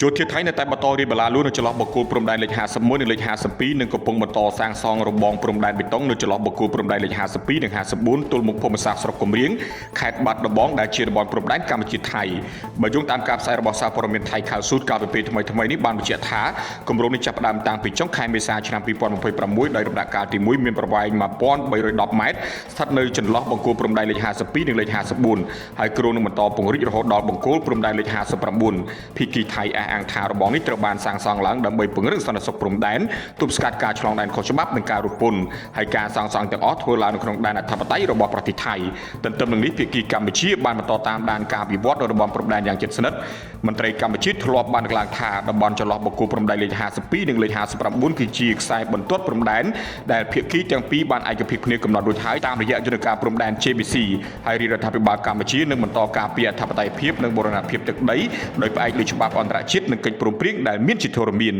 យោធាថៃនៅតែបន្តរៀបបលាលួននៅចន្លោះបកគោលព្រំដែនលេខ51និងលេខ52និងកំពុងបន្តសាងសង់របងព្រំដែនបេតុងនៅចន្លោះបកគោលព្រំដែនលេខ52និង54ទល់មុខភូមិសាស្ត្រស្រុកគំរៀងខេត្តបាត់ដំបងដែលជាតំបន់ព្រំដែនកម្ពុជាថៃបើយោងតាមការផ្សាយរបស់សារព័ត៌មានថៃខាវស៊ូតកាលពីពេលថ្មីនេះបានបញ្ជាក់ថាគម្រោងនេះចាប់ផ្ដើមតាំងពីចុងខែមេសាឆ្នាំ2026ដោយដំណាក់កាលទី1មានប្រវែង1310ម៉ែត្រស្ថិតនៅចន្លោះបកគោលព្រំដែនលេខ52និងលេខ54ហើយគ្រោងនឹងបន្តពង្រីករហូតដល់បកគោលព្រំដែនលេខ59ភីគីថៃអង្គថារបងនេះត្រូវបានសាងសង់ឡើងដើម្បីពង្រឹងសន្តិសុខព្រំដែនទប់ស្កាត់ការឆ្លងដែនខុសច្បាប់និងការរុះពន្ធហើយការសាងសង់ទាំងអស់ធ្វើឡើងនៅក្នុងដែនអធិបតេយ្យរបស់ប្រទេសថៃទន្ទឹមនឹងនេះភាគីកម្ពុជាបានបន្តតាមដានការវិវត្តនៃរបងព្រំដែនយ៉ាងជិតស្និទ្ធមន្ត្រីកម្ពុជាធ្លាប់បានលើកឡើងថាតំបន់ចន្លោះបកគោលព្រំដែនលេខ52និងលេខ59គឺជាខ្សែបន្ទាត់ព្រំដែនដែលភាគីទាំងពីរបានឯកភាពគ្នាកំណត់រួចហើយតាមរយៈយន្តការព្រំដែន JBC ហើយរដ្ឋាភិបាលកម្ពុជានឹងបន្តការពារអធិបតេយ្យភាពនិងបូរណភាពទឹកដីដោយផ្អែកលើច្បាប់អន្តរជាតិនិងកិច្ចព្រមព្រៀងដែលមានជាធរមាន